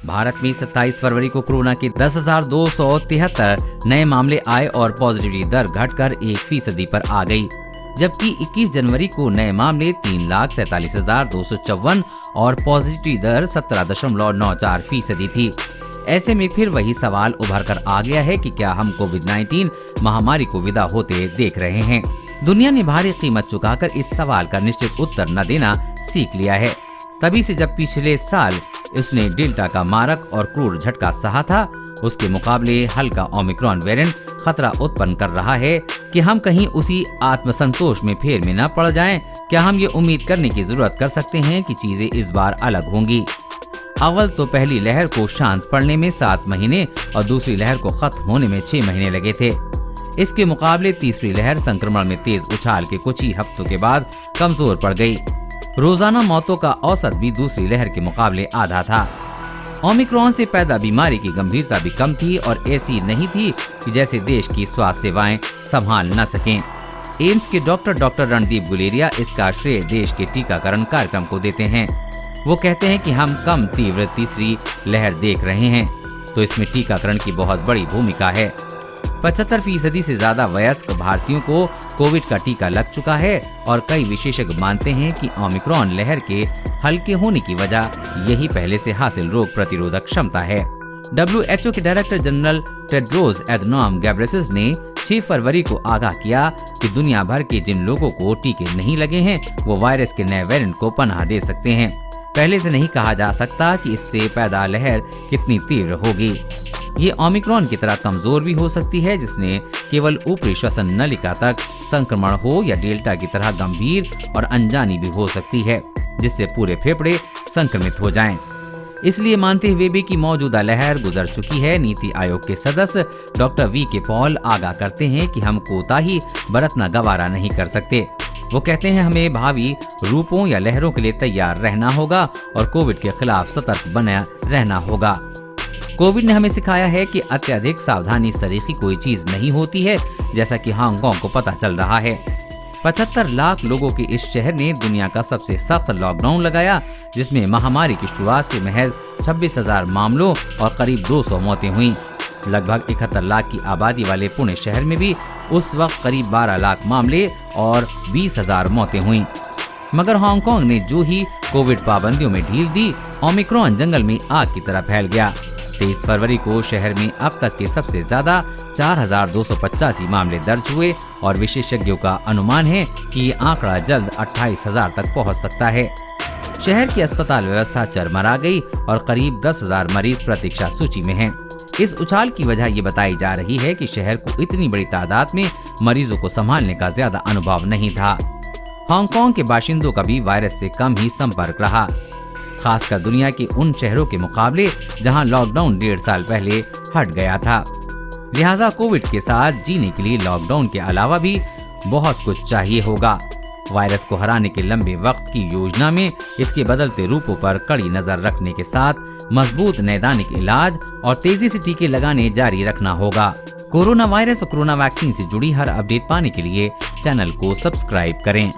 भारत में 27 फरवरी को कोरोना के 10,273 नए मामले आए और पॉजिटिविटी दर घटकर 1% पर आ गई, जबकि 21 जनवरी को नए मामले 3,47,254 और पॉजिटिविटी दर 17.94% थी। ऐसे में फिर वही सवाल उभर कर आ गया है कि क्या हम कोविड-19 महामारी को विदा होते देख रहे हैं। दुनिया ने भारी कीमत चुकाकर इस सवाल का निश्चित उत्तर न देना सीख लिया है। तभी से जब पिछले साल इसने डेल्टा का मारक और क्रूर झटका सहा था, उसके मुकाबले हल्का ओमिक्रॉन वेरिएंट खतरा उत्पन्न कर रहा है कि हम कहीं उसी आत्मसंतोष में फेर में न पड़ जाएं। क्या हम ये उम्मीद करने की जरूरत कर सकते हैं कि चीजें इस बार अलग होंगी? अव्वल तो पहली लहर को शांत पड़ने में 7 महीने और दूसरी लहर को खत्म होने में 6 महीने लगे थे। इसके मुकाबले तीसरी लहर संक्रमण में तेज उछाल के कुछ ही हफ्तों के बाद कमजोर पड़ गई। रोजाना मौतों का औसत भी दूसरी लहर के मुकाबले आधा था। ओमिक्रॉन से पैदा बीमारी की गंभीरता भी कम थी और ऐसी नहीं थी कि जैसे देश की स्वास्थ्य सेवाएं संभाल न सकें। एम्स के डॉक्टर रणदीप गुलेरिया इसका श्रेय देश के टीकाकरण कार्यक्रम को देते हैं। वो कहते हैं कि हम कम तीव्र तीसरी लहर देख रहे हैं, तो इसमें टीकाकरण की बहुत बड़ी भूमिका है। 75% से ज्यादा वयस्क भारतीयों को कोविड का टीका लग चुका है और कई विशेषज्ञ मानते हैं कि ओमिक्रॉन लहर के हल्के होने की वजह यही पहले से हासिल रोग प्रतिरोधक क्षमता है। WHO के डायरेक्टर जनरल टेड्रोस एधनॉम घेब्रेयेसस ने 6 फरवरी को आगाह किया कि दुनिया भर के जिन लोगों को टीके नहीं लगे हैं वो वायरस के नए वेरिएंट को पनाह दे सकते हैं। पहले से नहीं कहा जा सकता कि इससे पैदा लहर कितनी तीव्र होगी। ये ओमिक्रॉन की तरह कमजोर भी हो सकती है, जिसने केवल ऊपरी श्वसन नलिका तक संक्रमण हो, या डेल्टा की तरह गंभीर और अनजानी भी हो सकती है, जिससे पूरे फेफड़े संक्रमित हो जाएं। इसलिए मानते हुए भी कि मौजूदा लहर गुजर चुकी है, नीति आयोग के सदस्य डॉक्टर वी.के. पॉल आगाह करते हैं कि हम कोताही बरतना गवारा नहीं कर सकते। वो कहते हैं हमें भावी रूपों या लहरों के लिए तैयार रहना होगा और कोविड के खिलाफ सतर्क बना रहना होगा। कोविड ने हमें सिखाया है कि अत्यधिक सावधानी सरीखी कोई चीज नहीं होती है, जैसा कि हांगकांग को पता चल रहा है। 75 लाख लोगों के इस शहर ने दुनिया का सबसे सख्त लॉकडाउन लगाया, जिसमें महामारी की शुरुआत से महज 26,000 मामलों और करीब 200 मौतें हुई। लगभग 71 लाख की आबादी वाले पुणे शहर में भी उस वक्त करीब 12 लाख मामले और 20,000 मौतें हुई। मगर हांगकांग ने जो ही कोविड पाबंदियों में ढील दी, ओमिक्रॉन जंगल में आग की तरह फैल गया। 23 फरवरी को शहर में अब तक के सबसे ज्यादा 4,285 मामले दर्ज हुए और विशेषज्ञों का अनुमान है कि ये आंकड़ा जल्द 28,000 तक पहुंच सकता है। शहर की अस्पताल व्यवस्था चरमरा गई और करीब 10,000 मरीज प्रतीक्षा सूची में हैं। इस उछाल की वजह ये बताई जा रही है कि शहर को इतनी बड़ी तादाद में मरीजों को संभालने का ज्यादा अनुभव नहीं था। हांगकांग के बाशिंदों का भी वायरस से कम ही संपर्क रहा, खासकर दुनिया के उन शहरों के मुकाबले जहां लॉकडाउन 1.5 साल पहले हट गया था। लिहाजा कोविड के साथ जीने के लिए लॉकडाउन के अलावा भी बहुत कुछ चाहिए होगा। वायरस को हराने के लंबे वक्त की योजना में इसके बदलते रूपों पर कड़ी नजर रखने के साथ मजबूत नैदानिक इलाज और तेजी से टीके लगाने जारी रखना होगा। कोरोना वायरस और कोरोना वैक्सीन से जुड़ी हर अपडेट पाने के लिए चैनल को सब्सक्राइब करें।